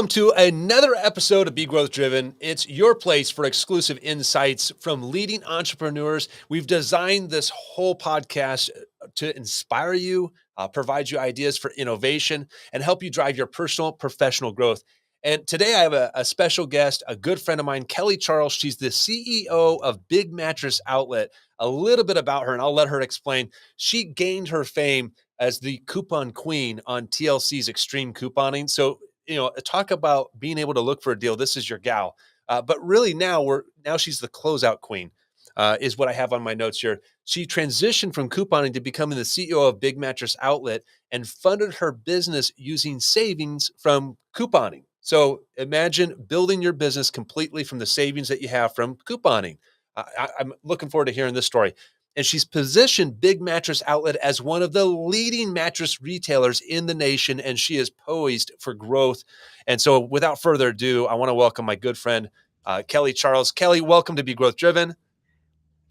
Welcome to another episode of Be Growth Driven. It's your place for exclusive insights from leading entrepreneurs. We've designed this whole podcast to inspire you, provide you ideas for innovation, and help you drive your personal, professional growth. And today I have a special guest, a good friend of mine, Kelly Charles. She's the CEO of Big Mattress Outlet. A little bit about her, and I'll let her explain. She gained her fame as the coupon queen on TLC's Extreme Couponing. So, talk about being able to look for a deal. This is your gal. But really now she's the closeout queen, is what I have on my notes here. She transitioned from couponing to becoming the CEO of Big Mattress Outlet and funded her business using savings from couponing. So imagine building your business completely from the savings that you have from couponing. I'm looking forward to hearing this story. And she's positioned Big Mattress Outlet as one of the leading mattress retailers in the nation, and she is poised for growth. And so without further ado, I want to welcome my good friend, Kelly Charles. Kelly, welcome to Be Growth Driven.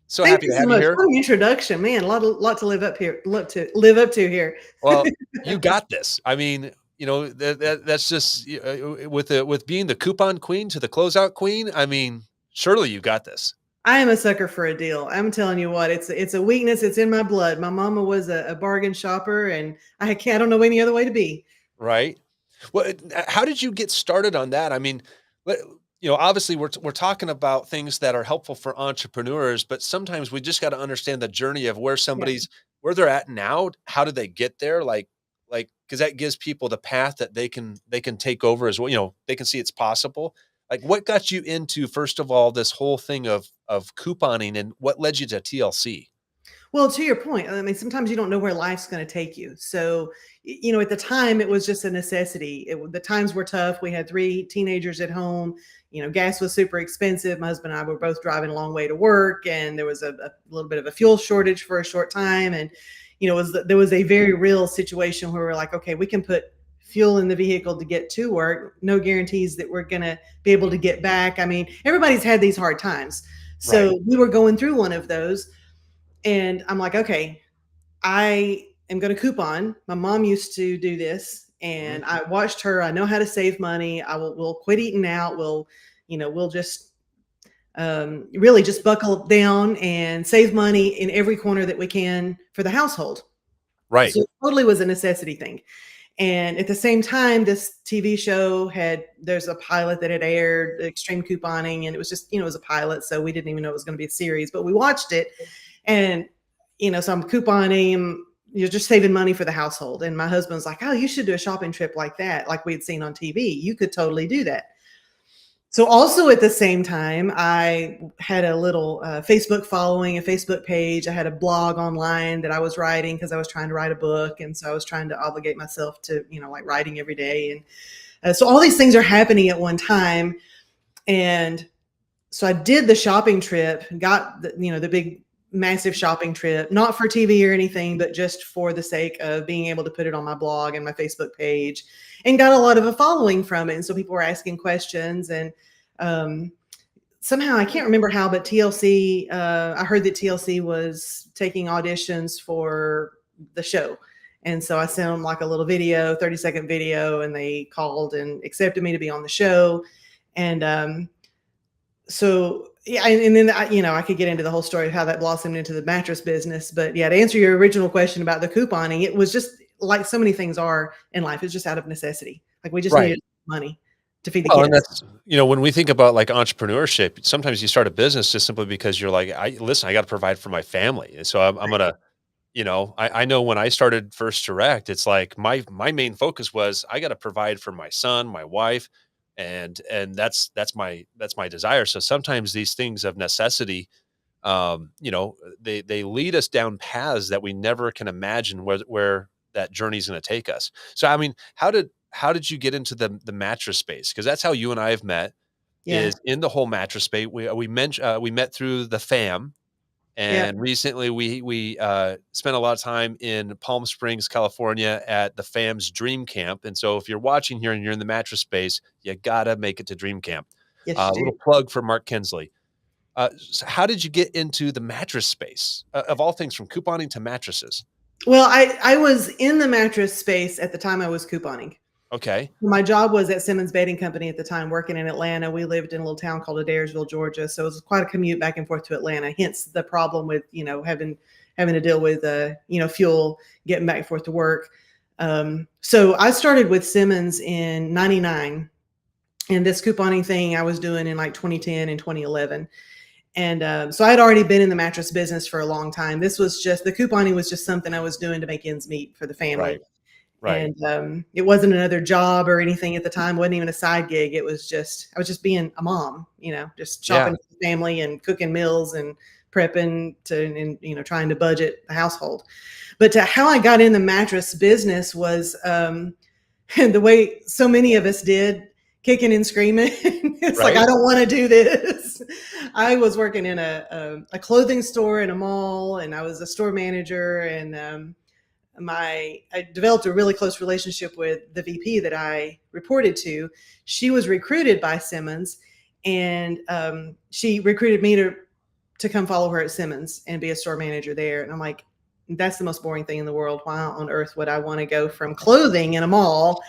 So Thank happy you to so have you much. here. What an introduction, man! A lot to live up to here. Well, you got this. I mean, that's just with being the coupon queen to the closeout queen. I mean, surely you got this. I am a sucker for a deal. I'm telling you what, it's a weakness. It's in my blood. My mama was a bargain shopper, and I don't know any other way to be. Right. Well, how did you get started on that? I mean, obviously we're talking about things that are helpful for entrepreneurs, but sometimes we just got to understand the journey of Yeah. where they're at now. How did they get there? Because that gives people the path that they can take over as well. They can see it's possible. Like, what got you into, first of all, this whole thing of couponing, and what led you to TLC? Well, to your point, I mean, sometimes you don't know where life's going to take you. So, at the time, it was just a necessity. The times were tough. We had 3 teenagers at home. Gas was super expensive. My husband and I were both driving a long way to work, and there was a little bit of a fuel shortage for a short time. And, there was a very real situation where we're like, okay, we can put fuel in the vehicle to get to work. No guarantees that we're going to be able to get back. I mean, everybody's had these hard times. Right. So we were going through one of those. And I'm like, okay, I am going to coupon. My mom used to do this, Mhm. and I watched her. I know how to save money. We'll quit eating out. We'll just really just buckle down and save money in every corner that we can for the household. Right. So it totally was a necessity thing. And at the same time, this TV show there's a pilot that had aired, Extreme Couponing, and it was just, it was a pilot. So we didn't even know it was going to be a series, but we watched it. And, so I'm couponing, you're just saving money for the household. And my husband's like, oh, you should do a shopping trip like that, like we had seen on TV. You could totally do that. So also at the same time, I had a little Facebook following, a Facebook page. I had a blog online that I was writing because I was trying to write a book. And so I was trying to obligate myself to, like writing every day. And so all these things are happening at one time. And so I did the shopping trip, got the big massive shopping trip, not for TV or anything, but just for the sake of being able to put it on my blog and my Facebook page, and got a lot of a following from it. And so people were asking questions, and somehow I can't remember how, but TLC, I heard that TLC was taking auditions for the show. And so I sent them like a little video, 30-second video, and they called and accepted me to be on the show. And so yeah, and then I could get into the whole story of how that blossomed into the mattress business. But yeah, to answer your original question about the couponing, it was just like so many things are in life. It's just out of necessity. Like we just Right. needed money to feed the Well, and kids. that's, when we think about like entrepreneurship, sometimes you start a business just simply because you're like, I got to provide for my family. And so I'm going to, I know when I started First Direct, it's like my main focus was I got to provide for my son, my wife, and that's my desire. So sometimes these things of necessity, they lead us down paths that we never can imagine where that journey is going to take us. So, I mean, how did you get into the mattress space? Because that's how you and I have met, Yeah. is in the whole mattress space. We met through the fam. Yeah. And recently we spent a lot of time in Palm Springs, California at the FAM's Dream Camp. And so if you're watching here and you're in the mattress space, you gotta make it to Dream Camp. Yes, you A do. little plug for Mark Kensley. So how did you get into the mattress space, of all things, from couponing to mattresses? Well, I was in the mattress space at the time I was couponing. Okay. My job was at Simmons Bedding Company at the time, working in Atlanta. We lived in a little town called Adairsville, Georgia, so it was quite a commute back and forth to Atlanta. Hence the problem with having to deal with fuel getting back and forth to work. So I started with Simmons in '99, and this couponing thing I was doing in like 2010 and 2011. And so I'd already been in the mattress business for a long time. This was just the couponing was just something I was doing to make ends meet for the family. Right. Right. And it wasn't another job or anything at the time. It wasn't even a side gig. It was just I was just being a mom, just shopping Yeah. for the family and cooking meals and prepping and trying to budget the household. But how I got in the mattress business was the way so many of us did, kicking and screaming. It's like, I Right. don't want to do this. I was working in a clothing store in a mall, and I was a store manager, and I developed a really close relationship with the VP that I reported to. She was recruited by Simmons, and she recruited me to come follow her at Simmons and be a store manager there. And I'm like, that's the most boring thing in the world. Why on earth would I want to go from clothing in a mall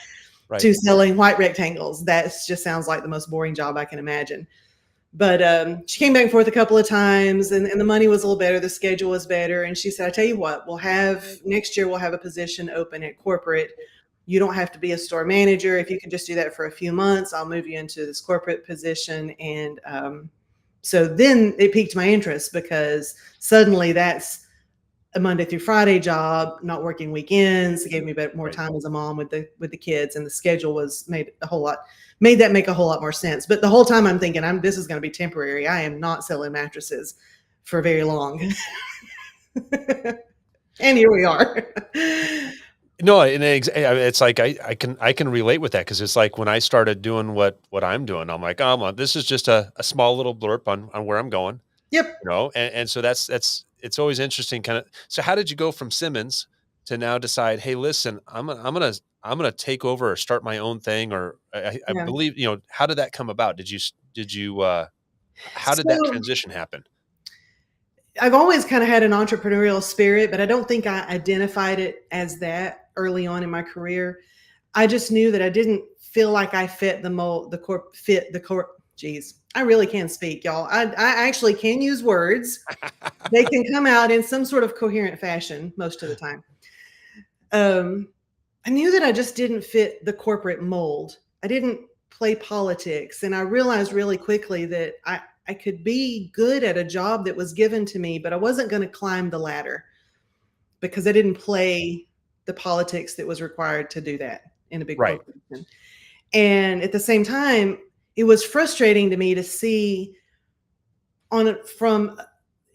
Right. to selling white rectangles? That just sounds like the most boring job I can imagine. But she came back and forth a couple of times, and the money was a little better. The schedule was better. And she said, I tell you what, next year, we'll have a position open at corporate. You don't have to be a store manager. If you can just do that for a few months, I'll move you into this corporate position. And so then it piqued my interest, because suddenly that's a Monday through Friday job, not working weekends. It gave me more Right. time as a mom with the kids, and the schedule made that make a whole lot more sense. But the whole time I'm thinking, this is going to be temporary. I am not selling mattresses for very long. And here we are. No, and it's like I can relate with that, because it's like when I started doing what I'm doing, I'm like, oh, well, this is just a small little blurb on where I'm going, Yep. and so that's it's always interesting, kind of. So how did you go from Simmons to now decide, hey, listen, I'm gonna take over or start my own thing, or I Yeah. believe, how did that come about? Did you how did that So transition happen? I've always kind of had an entrepreneurial spirit, but I don't think I identified it as that early on in my career. I just knew that I didn't feel like I fit the mold, fit the core. Geez, I really can speak, y'all. I actually can use words. They can come out in some sort of coherent fashion most of the time. I knew that I just didn't fit the corporate mold. I didn't play politics. And I realized really quickly that I could be good at a job that was given to me, but I wasn't going to climb the ladder, because I didn't play the politics that was required to do that in a big Right. corporation. And at the same time, it was frustrating to me to see on it from,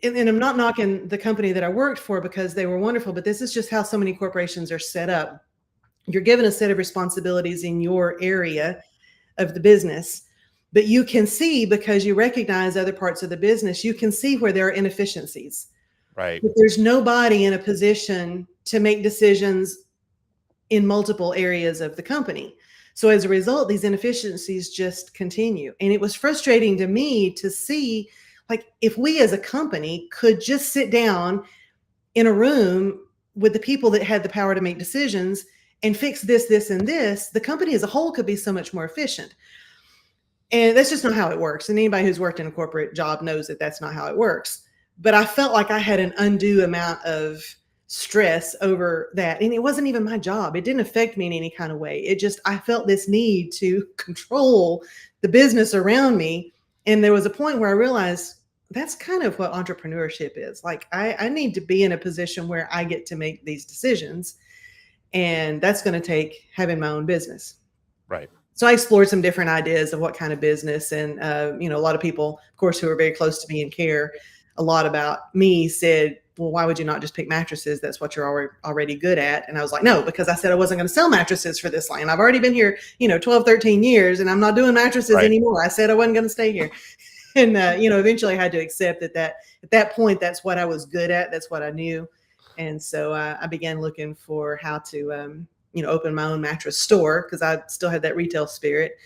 and I'm not knocking the company that I worked for, because they were wonderful, but this is just how so many corporations are set up. You're given a set of responsibilities in your area of the business, but you can see, because you recognize other parts of the business, you can see where there are inefficiencies. Right. But there's nobody in a position to make decisions in multiple areas of the company. So as a result, these inefficiencies just continue. And it was frustrating to me to see, like, if we as a company could just sit down in a room with the people that had the power to make decisions and fix this, this, and this, the company as a whole could be so much more efficient. And that's just not how it works. And anybody who's worked in a corporate job knows that that's not how it works. But I felt like I had an undue amount of stress over that. And it wasn't even my job. It didn't affect me in any kind of way. I felt this need to control the business around me. And there was a point where I realized that's kind of what entrepreneurship is. Like, I need to be in a position where I get to make these decisions. And that's going to take having my own business. Right. So I explored some different ideas of what kind of business. And, a lot of people, of course, who are very close to me and care a lot about me said, well, why would you not just pick mattresses? That's what you're already good at. And I was like, no, because I said I wasn't going to sell mattresses for this line. I've already been here, 12, 13 years, and I'm not doing mattresses Right. anymore. I said I wasn't going to stay here. And, eventually I had to accept that at that point, that's what I was good at. That's what I knew. And so I began looking for how to, open my own mattress store, because I still had that retail spirit.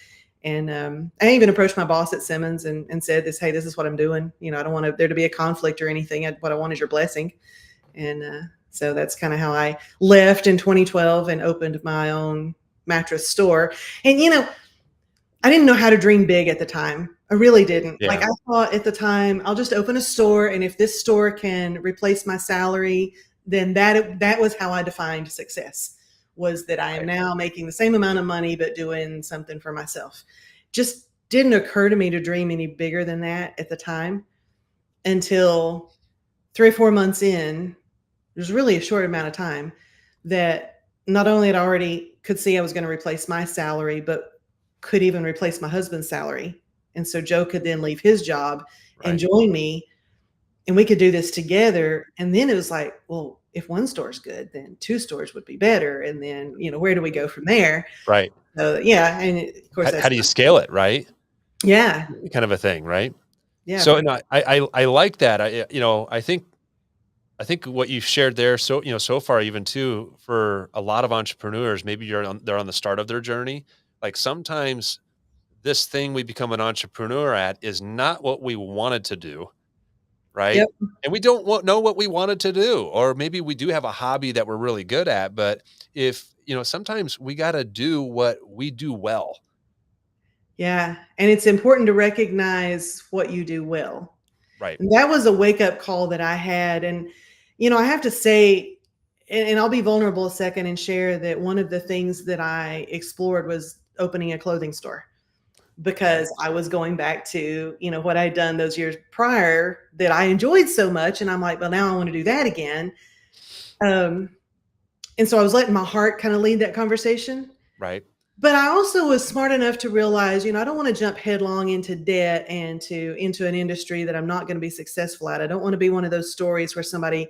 And I even approached my boss at Simmons and said hey, this is what I'm doing. I don't want there to be a conflict or anything. What I want is your blessing. And so that's kind of how I left in 2012 and opened my own mattress store. And, I didn't know how to dream big at the time. I really didn't. Like, Yeah. I thought at the time, I'll just open a store, and if this store can replace my salary, then that was how I defined success, was that I am Right. now making the same amount of money but doing something for myself. Just didn't occur to me to dream any bigger than that at the time until 3 or 4 months in. It was really a short amount of time that not only had I already could see I was gonna replace my salary, but could even replace my husband's salary. And so Joe could then leave his job and Right. join me, and we could do this together. And then it was like, well, if one store's good, then 2 stores would be better. And then, where do we go from there? Right. So, yeah, and of course How that's do you not. scale it, right? Yeah, Kind of a thing, right? yeah, So, for and I like that. I think what you shared there, so so far, even too, for a lot of entrepreneurs, maybe they're on the start of their journey. Like sometimes this thing we become an entrepreneur at is not what we wanted to do, right? Yep. And we don't know what we wanted to do, or maybe we do have a hobby that we're really good at, but if sometimes we got to do what we do well, Yeah, and it's important to recognize what you do well. right? And that was a wake-up call that I had. And, I have to say, and I'll be vulnerable a second and share that one of the things that I explored was opening a clothing store, Okay, because I was going back to, what I'd done those years prior that I enjoyed so much. And I'm like, well, now I want to do that again. Um, and so I was letting my heart kind of lead that conversation. right, But I also was smart enough to realize, I don't want to jump headlong into debt and into an industry that I'm not going to be successful at. I don't want to be one of those stories where somebody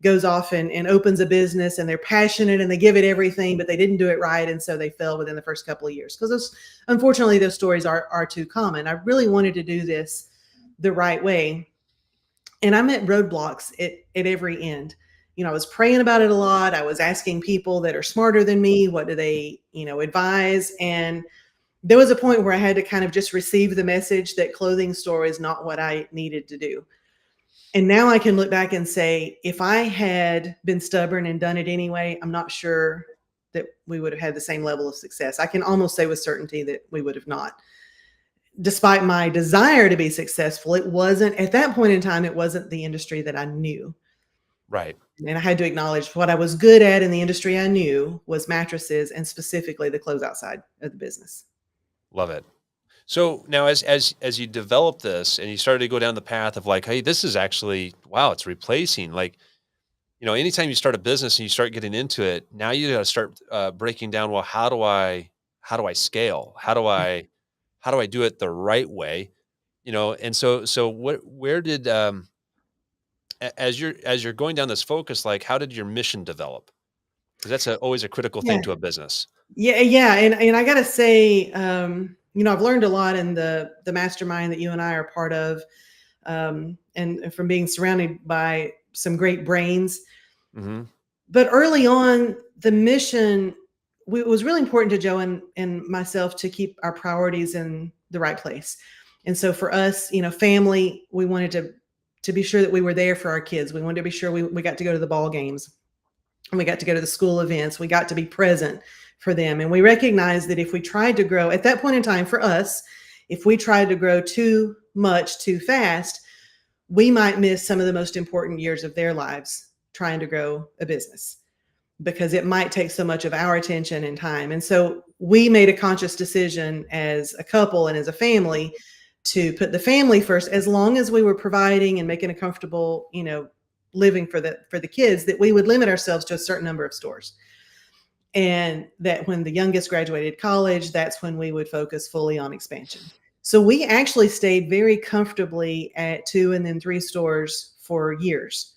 goes off and opens a business and they're passionate and they give it everything, but they didn't do it right. And so they fail within the first couple of years. Because unfortunately, those stories are too common. I really wanted to do this the right way. And I met roadblocks at every end. I was praying about it a lot. I was asking people that are smarter than me, what do they, advise? And there was a point where I had to kind of just receive the message that clothing store is not what I needed to do. And now I can look back and say, if I had been stubborn and done it anyway, I'm not sure that we would have had the same level of success. I can almost say with certainty that we would have not. Despite my desire to be successful, it wasn't at that point in time, it wasn't the industry that I knew. right. And I had to acknowledge what I was good at in the industry I knew was mattresses, and specifically the closeout side of the business. Love it. So now, as you develop this and you started to go down the path of like, hey, this is actually wow, it's replacing. Like, anytime you start a business and you start getting into it, now you got to start breaking down. Well, how do I scale? How do I do it the right way? And so what where did as you're going down this focus, like how did your mission develop? Because that's always a critical thing Yeah. to a business. Yeah, yeah, and I gotta say, I've learned a lot in the mastermind that you and I are part of, and from being surrounded by some great brains. Hmm. But early on, the mission was really important to Joe and myself to keep our priorities in the right place. And so for us, family, we wanted to be sure that we were there for our kids. We wanted to be sure we got to go to the ball games, and we got to go to the school events. We got to be present for them. And we recognized that if we tried to grow at that point in time for us, if we tried to grow too much too fast, we might miss some of the most important years of their lives trying to grow a business, because it might take so much of our attention and time. And so we made a conscious decision as a couple and as a family to put the family first, as long as we were providing and making a comfortable, living for the kids, that we would limit ourselves to a certain number of stores. And that when the youngest graduated college, that's when we would focus fully on expansion. So we actually stayed very comfortably at 2 and then 3 stores for years,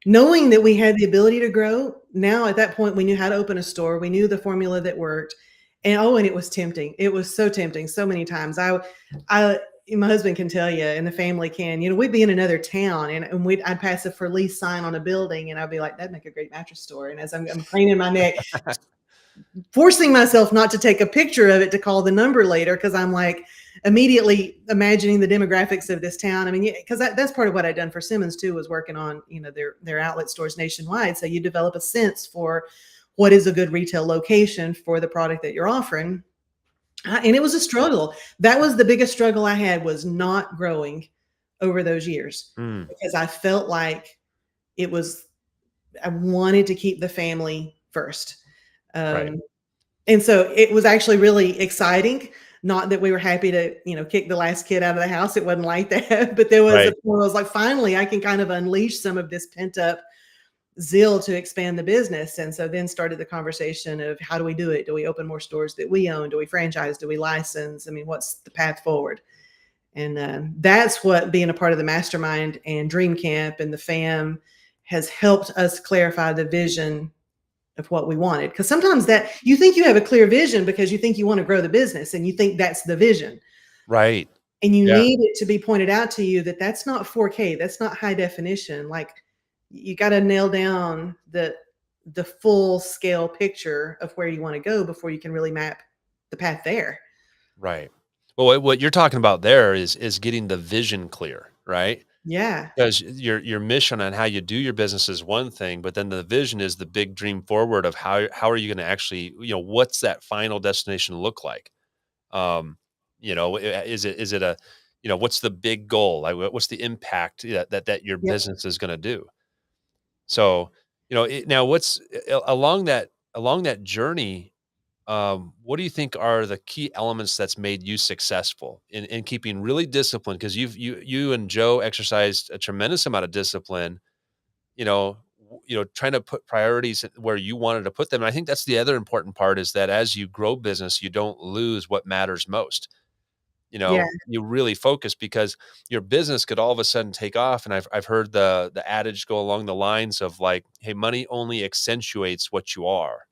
knowing that we had the ability to grow. Now at that point, we knew how to open a store. We knew the formula that worked. And it was tempting. It was so tempting so many times. I my husband can tell you, and the family can, we'd be in another town, and I'd pass a for lease sign on a building, and I'd be like, that'd make a great mattress store. And as I'm craning my neck, forcing myself not to take a picture of it to call the number later, because I'm like immediately imagining the demographics of this town. I mean, because that's part of what I'd done for Simmons too, was working on their outlet stores nationwide. So you develop a sense for what is a good retail location for the product that you're offering. And it was a struggle. That was the biggest struggle I had, was not growing over those years, Mm, because I felt like it was, I wanted to keep the family first. right, Um, and so it was actually really exciting. Not that we were happy to, kick the last kid out of the house. It wasn't like that. But there was a right, point where I was like, finally, I can kind of unleash some of this pent up zeal to expand the business. And so then started the conversation of, how do we do it? Do we open more stores that we own? Do we franchise? Do we license? I mean, what's the path forward? And that's what being a part of the mastermind and Dream Camp and the fam has helped us clarify the vision of what we wanted. Because sometimes that you think you have a clear vision because you think you want to grow the business and you think that's the vision. right. And you Yeah, need it to be pointed out to you that that's not 4K, that's not high definition. Like, you got to nail down the full scale picture of where you want to go before you can really map the path there. right. Well, what you're talking about there is getting the vision clear, right? Yeah. Because your mission on how you do your business is one thing, but then the vision is the big dream forward of how are you going to actually, what's that final destination look like? Um, is it a, what's the big goal? Like, what's the impact that your Yep. business is going to do? So, now what's along that journey. What do you think are the key elements that's made you successful in keeping really disciplined? Because you and Joe exercised a tremendous amount of discipline, trying to put priorities where you wanted to put them. And I think that's the other important part, is that as you grow business, you don't lose what matters most. Yeah. You really focus, because your business could all of a sudden take off. And I've heard the adage go along the lines of like, hey, money only accentuates what you are.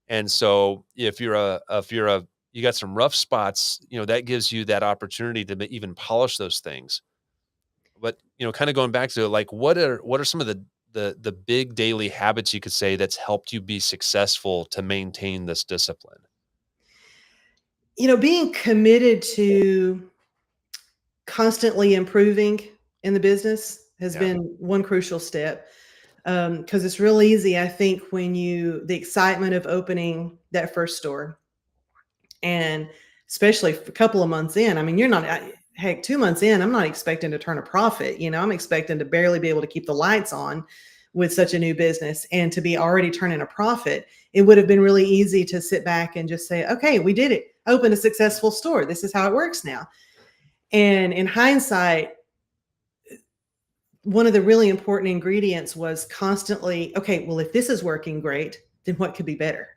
And so if you got some rough spots, that gives you that opportunity to even polish those things. But, kind of going back to, like, what are some of the big daily habits you could say that's helped you be successful to maintain this discipline? Being committed to constantly improving in the business has Yeah. been one crucial step. Because it's real easy, I think, when the excitement of opening that first store, and especially a couple of months in, I mean, you're not, heck, 2 months in, I'm not expecting to turn a profit. I'm expecting to barely be able to keep the lights on with such a new business, and to be already turning a profit. It would have been really easy to sit back and just say, okay, we did it. Open a successful store. This is how it works now. And in hindsight, one of the really important ingredients was constantly, okay, well, if this is working great, then what could be better?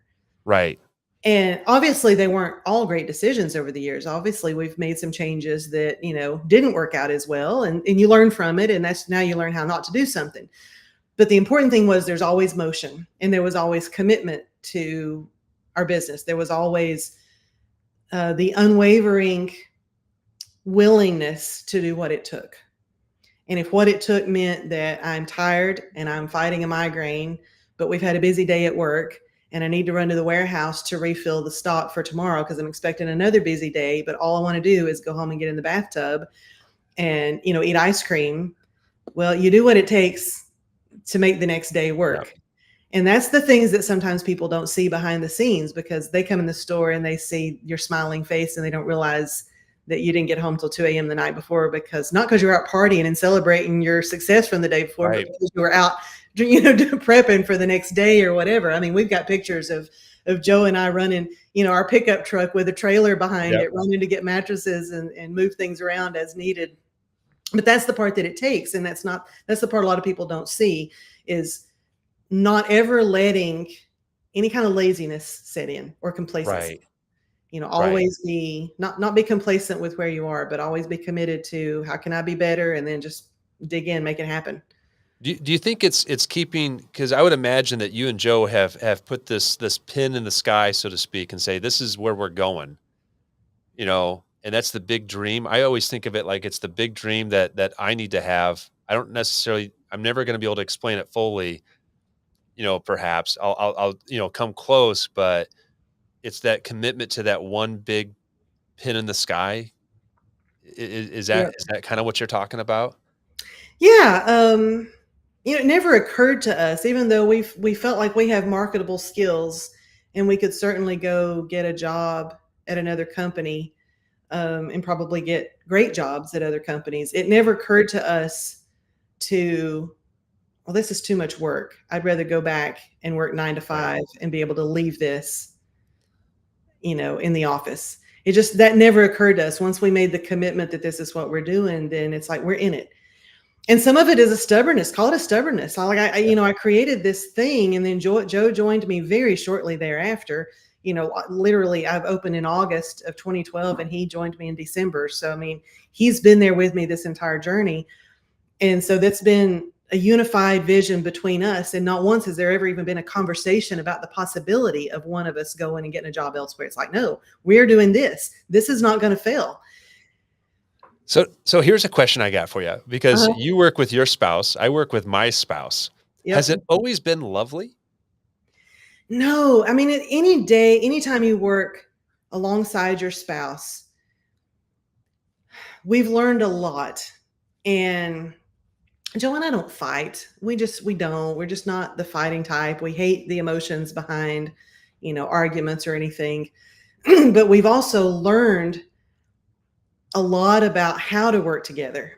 Right. And obviously, they weren't all great decisions over the years. Obviously, we've made some changes that, didn't work out as well. And you learn from it. And that's, now you learn how not to do something. But the important thing was, there's always motion, and there was always commitment to our business. There was always the unwavering willingness to do what it took. And if what it took meant that I'm tired and I'm fighting a migraine, but we've had a busy day at work and I need to run to the warehouse to refill the stock for tomorrow because I'm expecting another busy day, but all I want to do is go home and get in the bathtub and, eat ice cream. Well, you do what it takes to make the next day Yeah. work. And that's the things that sometimes people don't see behind the scenes, because they come in the store and they see your smiling face and they don't realize that you didn't get home till 2 a.m. the night before, because not because you're out partying and celebrating your success from the day before, but Right. because you were out, prepping for the next day or whatever. I mean, we've got pictures of Joe and I running, our pickup truck with a trailer behind Yep. it, running to get mattresses and move things around as needed. But that's the part that it takes. And that's the part a lot of people don't see, is not ever letting any kind of laziness set in, or complacency. Right. Right. Always be, not be complacent with where you are, but always be committed to, how can I be better? And then just dig in, make it happen. Do you think it's keeping, because I would imagine that you and Joe have put this pin in the sky, so to speak, and say, this is where we're going, and that's the big dream. I always think of it like it's the big dream that I need to have. I'm never going to be able to explain it fully. Perhaps I'll come close, but it's that commitment to that one big pin in the sky. Is that Yeah. is that kind of what you're talking about? Yeah. it never occurred to us, even though we felt like we have marketable skills and we could certainly go get a job at another company, and probably get great jobs at other companies. It never occurred to us to, well, this is too much work. I'd rather go back and work 9 to 5 and be able to leave this, in the office. It just, that never occurred to us. Once we made the commitment that this is what we're doing, then it's like we're in it. And some of it is a stubbornness. Call it a stubbornness. I created this thing, and then Joe joined me very shortly thereafter. Literally, I've opened in August of 2012, and he joined me in December. So, I mean, he's been there with me this entire journey, and so that's been a unified vision between us. And not once has there ever even been a conversation about the possibility of one of us going and getting a job elsewhere. It's like, no, we're doing this. This is not going to fail. So here's a question I got for you, because Uh-huh. you work with your spouse, I work with my spouse. Has Yep. it always been lovely? No, I mean, any day, anytime you work alongside your spouse, we've learned a lot. And Joe and I don't fight. We don't. We're just not the fighting type. We hate the emotions behind, arguments or anything. But we've also learned a lot about how to work together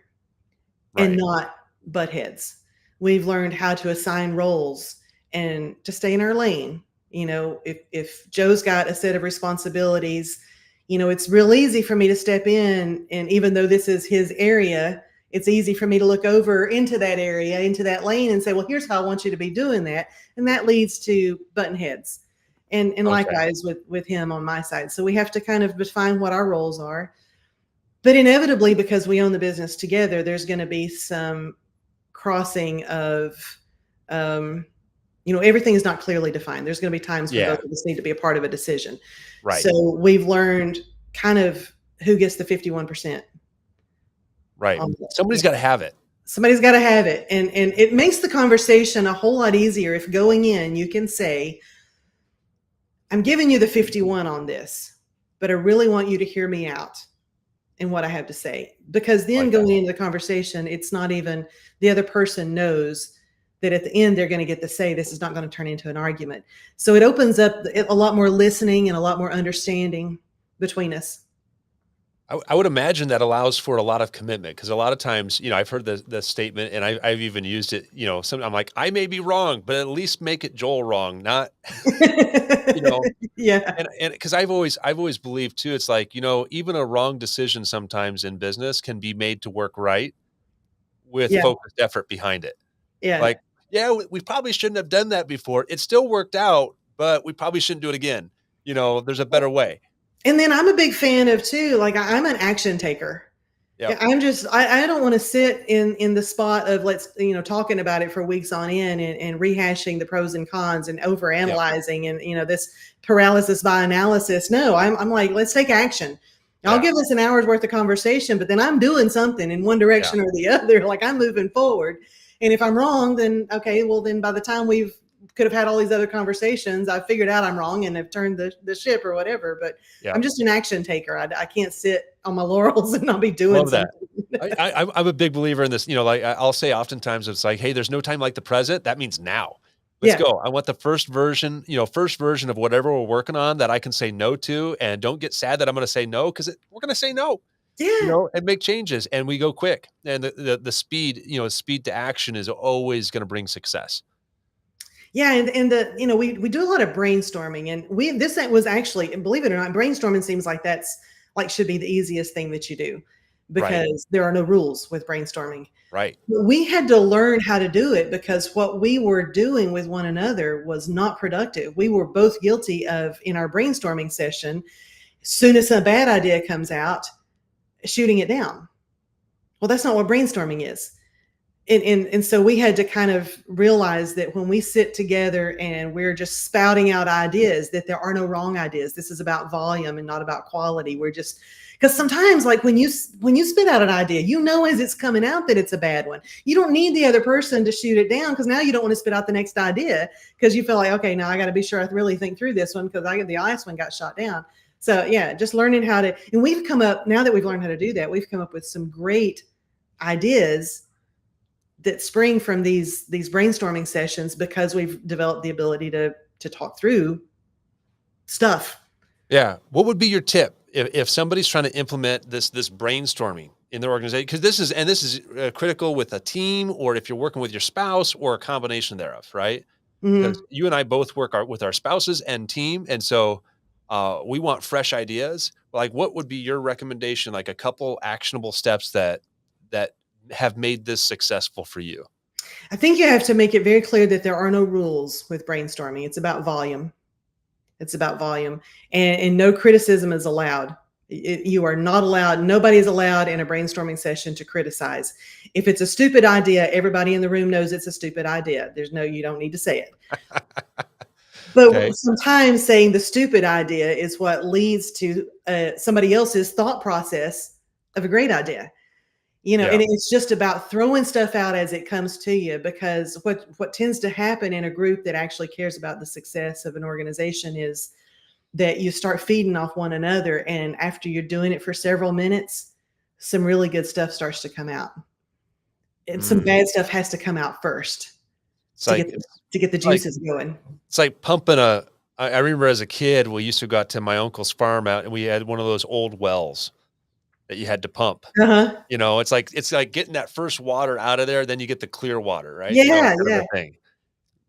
and Right. not butt heads. We've learned how to assign roles and to stay in our lane. If Joe's got a set of responsibilities, it's real easy for me to step in, and even though this is his area, it's easy for me to look over into that area, into that lane, and say, well, here's how I want you to be doing that. And that leads to button heads. And Okay. likewise with him on my side. So we have to kind of define what our roles are. But inevitably, because we own the business together, there's going to be some crossing of, um, everything is not clearly defined. There's going to be times when Yeah. both of us need to be a part of a decision. Right. So we've learned kind of who gets the 51%. Right. Yeah. Somebody's got to have it. Somebody's got to have it. And it makes the conversation a whole lot easier if going in, you can say, I'm giving you the 51 on this, but I really want you to hear me out and what I have to say. Because then Like that. going into the conversation, it's not even, the other person knows that at the end they're going to get to say, this is not going to turn into an argument. So it opens up a lot more listening and a lot more understanding between us. I would imagine that allows for a lot of commitment, because a lot of times, I've heard the statement, and I've even used it. I'm like, I may be wrong, but at least make it Joel wrong, not, you know, Yeah. and because I've always believed too. It's like, even a wrong decision sometimes in business can be made to work right with Yeah. focused effort behind it. Yeah. Like, yeah, we probably shouldn't have done that before. It still worked out, but we probably shouldn't do it again. There's a better way. And then I'm a big fan of too, like I'm an action taker. Yeah, Yep. I don't want to sit in the spot of talking about it for weeks on end, and rehashing the pros and cons and over Yep. analyzing, and this paralysis by analysis. No, I'm like, let's take action. I'll Yeah. give us an hour's worth of conversation, but then I'm doing something in one Yeah. direction or the other. Like I'm moving forward. And if I'm wrong, then okay, well then by the time we've could have had all these other conversations, I figured out I'm wrong and have turned the ship or whatever. But Yeah. I'm just an action taker. I can't sit on my laurels and not be doing Love that. something. I'm a big believer in this. Like I'll say oftentimes, it's like, hey, there's no time like the present. That means now. Let's Yeah. go. I want the first version of whatever we're working on that I can say no to, and don't get sad that I'm going to say no, because we're going to say no, Yeah. and make changes, and we go quick. And the speed, speed to action is always going to bring success. Yeah, and we do a lot of brainstorming, and this was actually, and believe it or not, brainstorming seems like that's like should be the easiest thing that you do, Right. because there are no rules with brainstorming. Right. We had to learn how to do it because what we were doing with one another was not productive. We were both guilty of, in our brainstorming session, soon as a bad idea comes out, shooting it down. Well, that's not what brainstorming is. And so we had to kind of realize that when we sit together and we're just spouting out ideas, that there are no wrong ideas. This is about volume and not about quality. We're just, because sometimes, like when you spit out an idea, as it's coming out that it's a bad one. You don't need the other person to shoot it down, because now you don't want to spit out the next idea, because you feel like, okay, now I got to be sure I really think through this one, because the last one got shot down. So yeah, just learning how to, and we've come up, now that we've learned how to do that, we've come up with some great ideas that spring from these brainstorming sessions because we've developed the ability to talk through stuff. Yeah. What would be your tip if somebody's trying to implement this brainstorming in their organization? Because this is critical with a team, or if you're working with your spouse, or a combination thereof, right? Because Mhm. you and I both work with our spouses and team, and so we want fresh ideas. Like, what would be your recommendation? Like a couple actionable steps that have made this successful for you. I think you have to make it very clear that there are no rules with brainstorming. It's about volume. It's about volume, and no criticism is allowed. You are not allowed. Nobody is allowed in a brainstorming session to criticize. If it's a stupid idea, everybody in the room knows it's a stupid idea. You don't need to say it. But Okay. sometimes saying the stupid idea is what leads to somebody else's thought process of a great idea. Yeah. And it's just about throwing stuff out as it comes to you, because what tends to happen in a group that actually cares about the success of an organization is that you start feeding off one another, and after you're doing it for several minutes, some really good stuff starts to come out. And some Mm. bad stuff has to come out first It's to like get it's to get the like juices going. it's like pumping a. I remember as a kid, we used to go out to my uncle's farm out, and we had one of those old wells that you had to pump. Uh-huh. It's like getting that first water out of there, then you get the clear water, right? Yeah, Kind of yeah. a thing.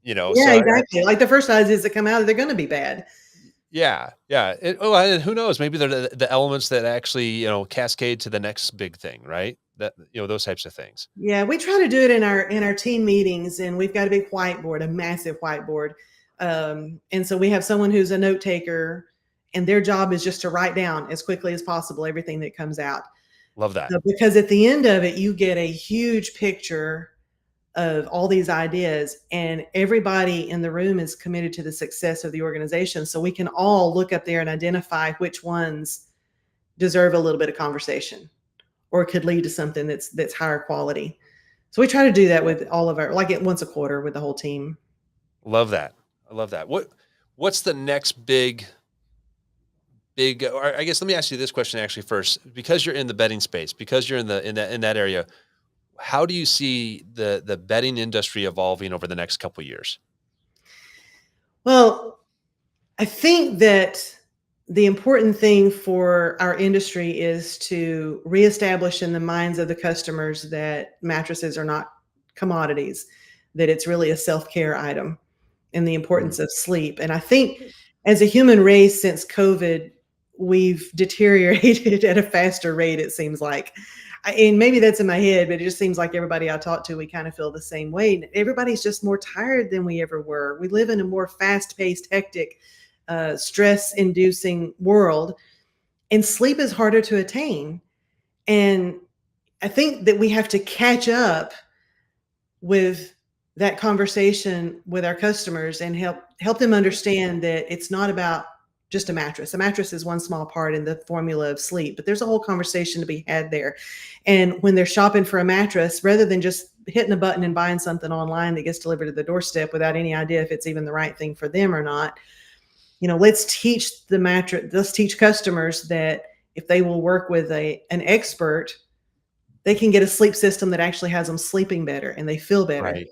Yeah, So exactly. Like the first ideas that come out, they're gonna be bad. yeah, yeah. And who knows? Maybe they're the elements that actually cascade to the next big thing, right? That those types of things. Yeah, we try to do it in our team meetings, and we've got a big whiteboard, a massive whiteboard. And so we have someone who's a note taker, and their job is just to write down as quickly as possible everything that comes out. Love that. Because at the end of it, you get a huge picture of all these ideas, and everybody in the room is committed to the success of the organization. So we can all look up there and identify which ones deserve a little bit of conversation or could lead to something that's higher quality. So we try to do that with all of our, like it once a quarter with the whole team. Love that. I love that. What's the next big, or I guess let me ask you this question actually first, because you're in the bedding space, because you're in that area, how do you see the bedding industry evolving over the next couple years? Well, I think that the important thing for our industry is to reestablish in the minds of the customers that mattresses are not commodities, that it's really a self-care item, and the Mm. importance of sleep. And I think as a human race since COVID, we've deteriorated at a faster rate, it seems like. And maybe that's in my head, but it just seems like everybody I talk to, we kind of feel the same way. Everybody's just more tired than we ever were. We live in a more fast paced, hectic, stress inducing world, and sleep is harder to attain. And I think that we have to catch up with that conversation with our customers and help them understand that it's not about just a mattress. A mattress is one small part in the formula of sleep, but there's a whole conversation to be had there. And when they're shopping for a mattress, rather than just hitting a button and buying something online that gets delivered to the doorstep without any idea if it's even the right thing for them or not, let's teach customers that if they will work with an expert, they can get a sleep system that actually has them sleeping better and they feel better. Right.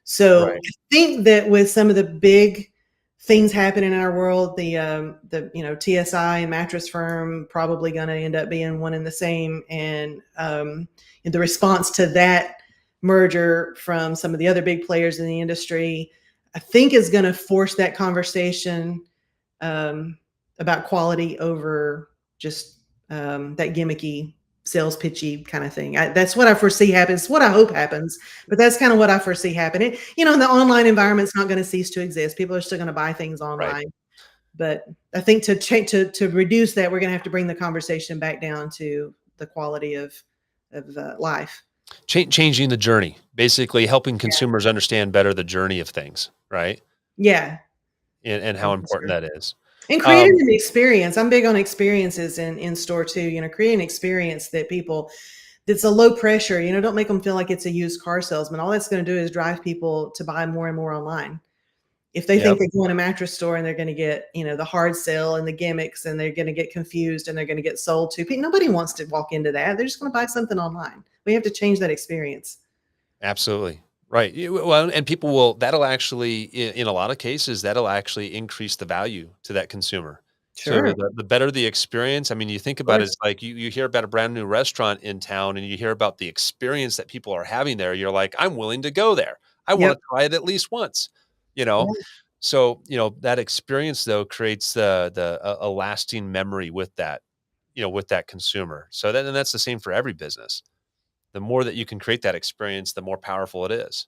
So Right. I think that with some of the big things happening in our world, the TSI and Mattress Firm probably going to end up being one and the same, and the response to that merger from some of the other big players in the industry, I think is going to force that conversation um, about quality over just that gimmicky sales pitchy kind of thing. That's what I foresee happens. What I hope happens, but that's kind of what I foresee happening. The online environment's not going to cease to exist. People are still going to buy things Right. online, but I think to reduce that, we're going to have to bring the conversation back down to the quality of life. Changing the journey, basically helping Yeah, consumers understand better the journey of things, right? yeah, And yeah, how for important sure. that is. And creating Um, an experience. I'm big on experiences in store too. Creating an experience that people that's a low pressure. Don't make them feel like it's a used car salesman. All that's going to do is drive people to buy more and more online. If they yep. think they go in a mattress store and they're going to get, the hard sell and the gimmicks, and they're going to get confused and they're going to get sold to, nobody wants to walk into that. They're just going to buy something online. We have to change that experience. Absolutely. Right. Well, and people will that'll actually in a lot of cases, that'll actually increase the value to that consumer. So Sure. the better the experience, I mean, you think Of about it, course. it's like you hear about a brand new restaurant in town and you hear about the experience that people are having there. You're like, I'm willing to go there. I want Yep. to try it at least once, you know? Yeah. So, that experience though creates a lasting memory with that, with that consumer. So then and that's the same for every business. The more that you can create that experience, the more powerful it is.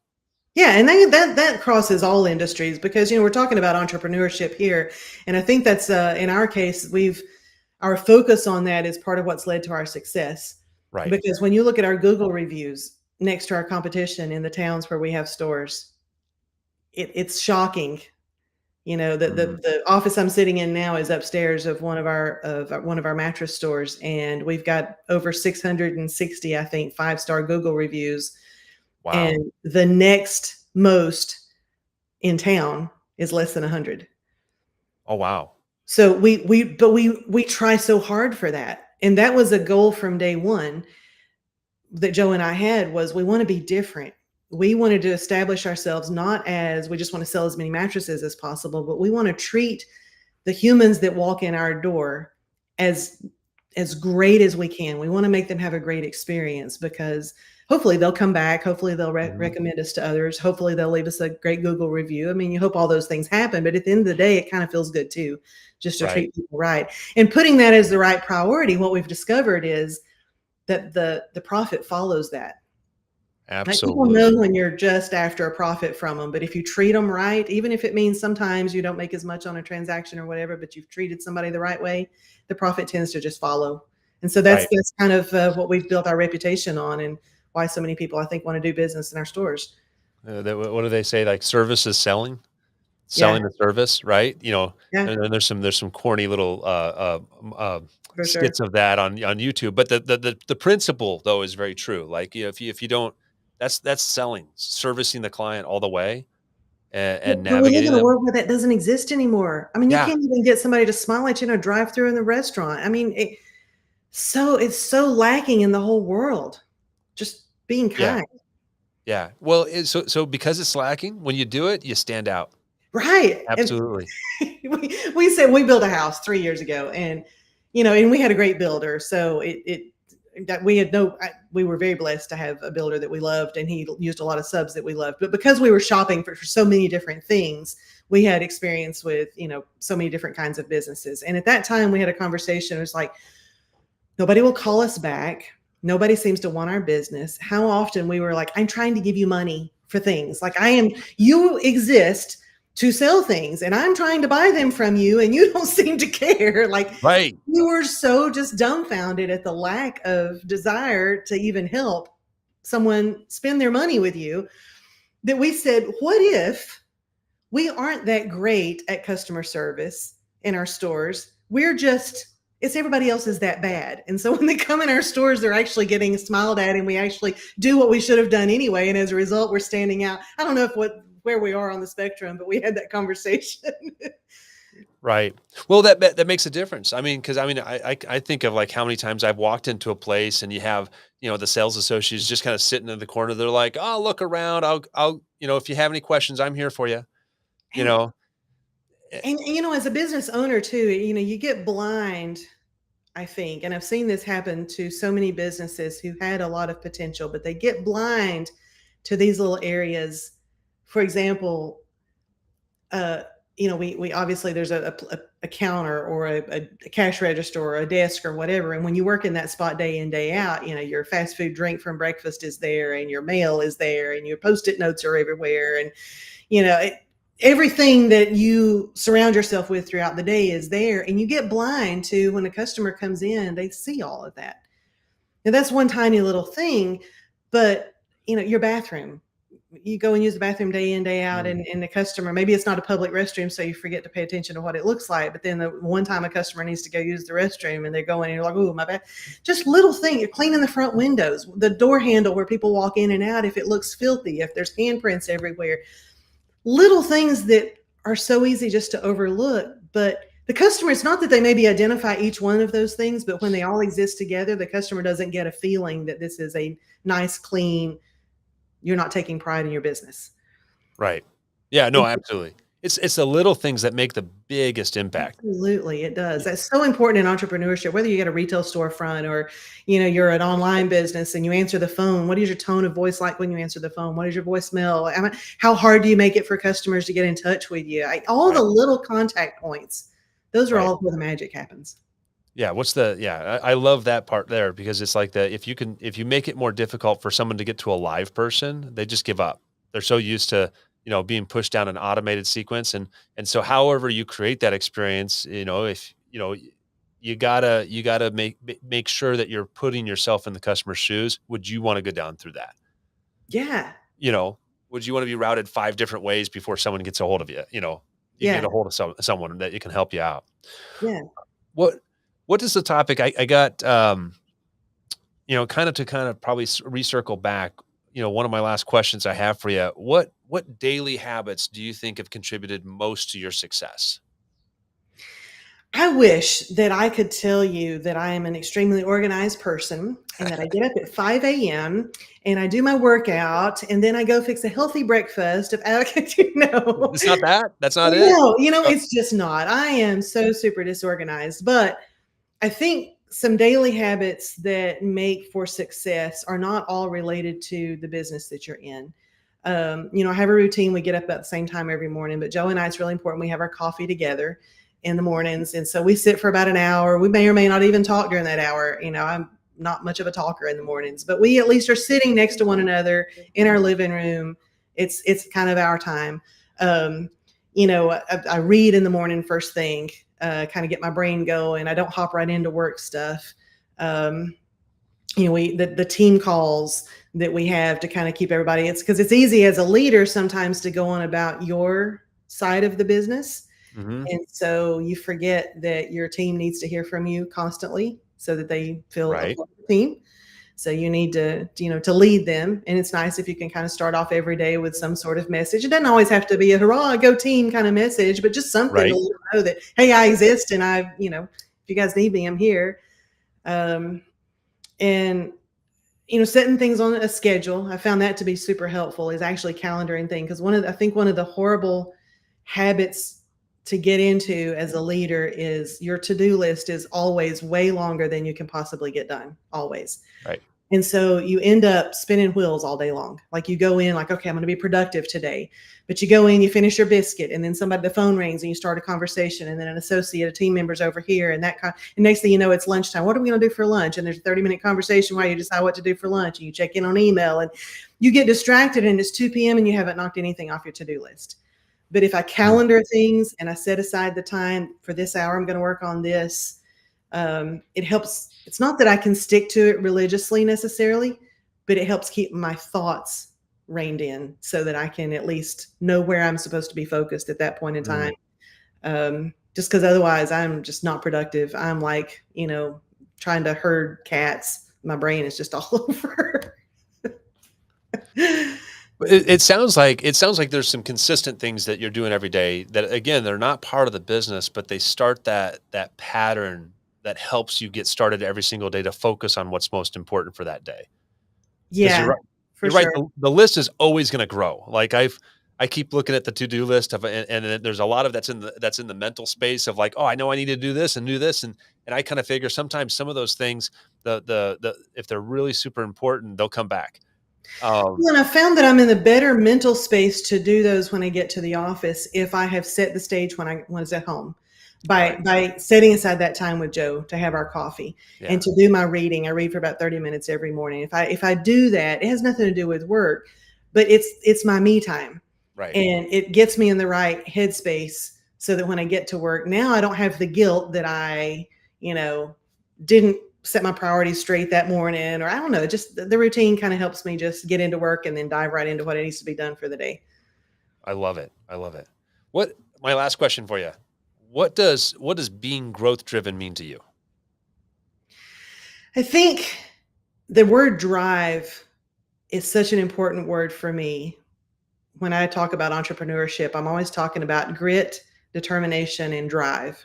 Yeah, and that crosses all industries because we're talking about entrepreneurship here, and I think that's in our case our focus on that is part of what's led to our success. Right. Because when you look at our Google reviews next to our competition in the towns where we have stores, it's shocking. Mhm. The office I'm sitting in now is upstairs of one of our mattress stores, and we've got over 660, I think, 5-star Google reviews, Wow. and the next most in town is less than 100. Oh, wow. So we try so hard for that. And that was a goal from day one that Joe and I had was we want to be different. We wanted to establish ourselves not as we just want to sell as many mattresses as possible, but we want to treat the humans that walk in our door as as great as we can. We want to make them have a great experience because hopefully they'll come back. Hopefully they'll Mhm. recommend us to others. Hopefully they'll leave us a great Google review. I mean, you hope all those things happen, but at the end of the day, it kind of feels good too, just to Right. treat people right. And putting that as the right priority, what we've discovered is that the profit follows that. Like, people know Absolutely. when you're just after a profit from them, but if you treat them right, even if it means sometimes you don't make as much on a transaction or whatever, but you've treated somebody the right way, the profit tends to just follow. And so that's Right. that's kind of what we've built our reputation on, and why so many people I think want to do business in our stores. What do they say? Like service is selling, Yeah, selling the service, right? yeah, And then there's some corny little for sure. skits of that on YouTube, but the principle though is very true. Like if you don't, that's selling, servicing the client all the way and But we live navigating in a them. world where that doesn't exist anymore. I mean, you Yeah. can't even get somebody to smile at you in a drive-through in the restaurant. I mean, it's so lacking in the whole world. Just being Yeah. kind. Yeah. Well, so because it's lacking, when you do it, you stand out. Right, and Absolutely. we said we built a house 3 years ago, and, and we had a great builder, so it that we had no we were very blessed to have a builder that we loved, and he used a lot of subs that we loved, but because we were shopping for so many different things, we had experience with, so many different kinds of businesses, and at that time, we had a conversation, it was like, nobody will call us back. Nobody seems to want our business. How often we were like, I'm trying to give you money for things. Like you exist to sell things and I'm trying to buy them from you and you don't seem to care. Like Right. we were so just dumbfounded at the lack of desire to even help someone spend their money with you that we said, what if we aren't that great at customer service in our stores? It's everybody else is that bad. And so when they come in our stores, they're actually getting smiled at and we actually do what we should have done anyway. And as a result, we're standing out. I don't know where we are on the spectrum, but we had that conversation. Right. Well, that makes a difference. I mean, because I think of like how many times I've walked into a place and you have the sales associates just kind of sitting in the corner. They're like, "Oh, look around. I'll if you have any questions, I'm here for you." You and know. Eh, as a business owner too, you get blind, I think, and I've seen this happen to so many businesses who had a lot of potential, but they get blind to these little areas. For example, uh, we obviously there's a counter or a cash register or a desk or whatever. And when you work in that spot day in, day out, your fast food drink from breakfast is there and your mail is there and your post-it notes are everywhere. And, you know, it, everything that you surround yourself with throughout the day is there. And you get blind to when a customer comes in, they see all of that. And that's one tiny little thing, but your bathroom, you go and use the bathroom day in, day out, mm, and the customer, maybe it's not a public restroom, so you forget to pay attention to what it looks like. But then the one time a customer needs to go use the restroom and they're going and you're like, oh, my bad. Just little thing. You're cleaning the front windows, the door handle where people walk in and out, if it looks filthy, if there's handprints everywhere, little things that are so easy just to overlook. But the customer, it's not that they maybe identify each one of those things, but when they all exist together, the customer doesn't get a feeling that this is a nice, clean, you're not taking pride in your business. Right. Yeah, no, absolutely. It's the little things that make the biggest impact. Absolutely, it does. Y That's so important in entrepreneurship, whether you get a retail storefront or, you're an online business and you answer the phone. What is your tone of voice like when you answer the phone? What is your voicemail? How hard do you make it for customers to get in touch with you? All the Right, little contact points, those are right. all where the magic happens. Yeah, I love that part there because it's like that if you make it more difficult for someone to get to a live person, they just give up. They're so used to, being pushed down an automated sequence and so however you create that experience, if you gotta make sure that you're putting yourself in the customer's shoes. Would you want to go down through that? Yeah, You know, would you want to be routed 5 different ways before someone gets a hold of you? You get yeah, a hold of someone that you can help you out. yeah. What what is the topic? I got kind of to kind of probably recircle back. One of my last questions I have for you. What daily habits do you think have contributed most to your success? I wish that I could tell you that I am an extremely organized person and that I get up at 5 a.m. and I do my workout and then I go fix a healthy breakfast of It's not that. That's not it. No, Uh, it's just not. I am so super disorganized, but I think some daily habits that make for success are not all related to the business that you're in. I have a routine. We get up about the same time every morning, but Joe and I, it's really important. We have our coffee together in the mornings. And so we sit for about an hour. We may or may not even talk during that hour. I'm not much of a talker in the mornings, but we at least are sitting next to one another in our living room. It's kind of our time. Um, I read in the morning first thing, kind of get my brain going. I don't hop right into work stuff. Um, the team calls that we have to kind of keep everybody. It's because it's easy as a leader sometimes to go on about your side of the business, mhm. and so you forget that your team needs to hear from you constantly so that they feel a Right. part of the team. So you need to lead them. And it's nice if you can kind of start off every day with some sort of message. It doesn't always have to be a hurrah, go team kind of message, but just something to Right. let them know that, hey, I exist and if you guys need me, I'm here. Um, and setting things on a schedule, I found that to be super helpful, is actually calendaring things. Because I think one of the horrible habits to get into as a leader is your to-do list is always way longer than you can possibly get done, always. Right. And so you end up spinning wheels all day long. Like you go in like, okay, I'm going to be productive today. But you go in, you finish your biscuit, and then the phone rings and you start a conversation, and then an associate, a team member's over here, and and next thing you know, it's lunchtime. What are we going to do for lunch? And there's a 30-minute conversation while you decide what to do for lunch, and you check in on email, and you get distracted, and it's 2 p.m. and you haven't knocked anything off your to-do list. But if I Mm. calendar things and I set aside the time for this hour, I'm going to work on this. It helps. It's not that I can stick to it religiously necessarily, but it helps keep my thoughts reined in so that I can at least know where I'm supposed to be focused at that point in time. Mm. Just because otherwise I'm just not productive. I'm like, trying to herd cats. My brain is just all over. But it sounds like there's some consistent things that you're doing every day that again, they're not part of the business, but they start that pattern that helps you get started every single day to focus on what's most important for that day. Because Yeah, for you're right, sure. the list is always gonna grow. Like, I keep looking at the to-do list and then there's a lot of that's in the mental space of like, "Oh, I know I need to do this," and I kinda figure sometimes some of those things, the if they're really super important, they'll come back. Um, Well, and I found that I'm in the better mental space to do those when I get to the office if I have set the stage when I was at home right. by setting aside that time with Joe to have our coffee and Yeah. to do my reading. I read for about 30 minutes every morning. If I do that, it has nothing to do with work, but it's my me time, Right. and it gets me in the right headspace so that when I get to work, now I don't have the guilt that I, you know, didn't set my priorities straight that morning, or I don't know, just the routine kind of helps me just get into work and then dive right into what needs to be done for the day. I love it. I love it. What my last question for you. What does being growth driven mean to you? I think the word drive is such an important word for me. When I talk about entrepreneurship, I'm always talking about grit, determination, and drive,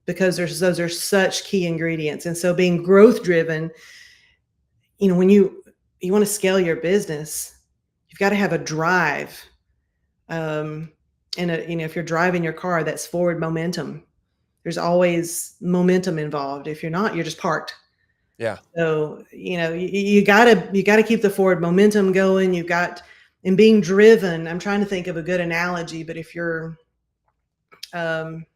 because those are such key ingredients. And so being growth driven, when you want to scale your business, you've got to have a drive. Um, and if you're driving your car, that's forward momentum. There's always momentum involved. If you're not, you're just parked. Yeah. So, you gotta keep the forward momentum going. And being driven. I'm trying to think of a good analogy, but if you're, um,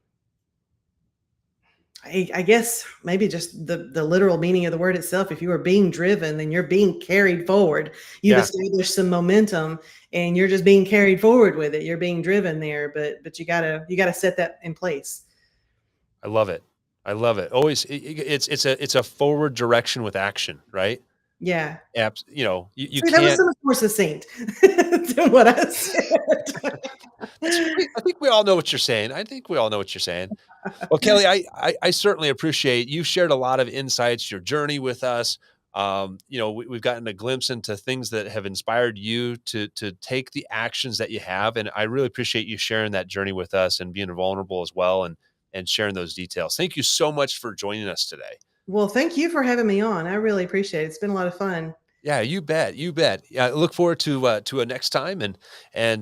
I guess maybe just the literal meaning of the word itself. If you are being driven, then you're being carried forward. You've Yeah. established some momentum, and you're just being carried forward with it. You're being driven there, but you gotta set that in place. I love it. I love it. Always, it's a forward direction with action, right? Yeah. You See, that was can't. so much more succinct than what I said. I think we all know what you're saying. I think we all know what you're saying. Well, Kelly, I certainly appreciate you shared a lot of insights, your journey with us. We've gotten a glimpse into things that have inspired you to take the actions that you have, and I really appreciate you sharing that journey with us and being vulnerable as well, and sharing those details. Thank you so much for joining us today. Well, thank you for having me on. I really appreciate it. It's been a lot of fun. Yeah, you bet, you bet. Yeah, I look forward to a next time, and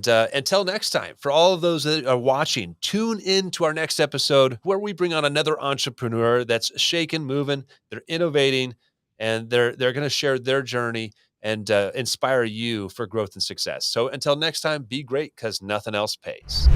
until next time, for all of those that are watching, tune in to our next episode where we bring on another entrepreneur that's shaking, moving, they're innovating, and they're going to share their journey and inspire you for growth and success. So until next time, be great because nothing else pays.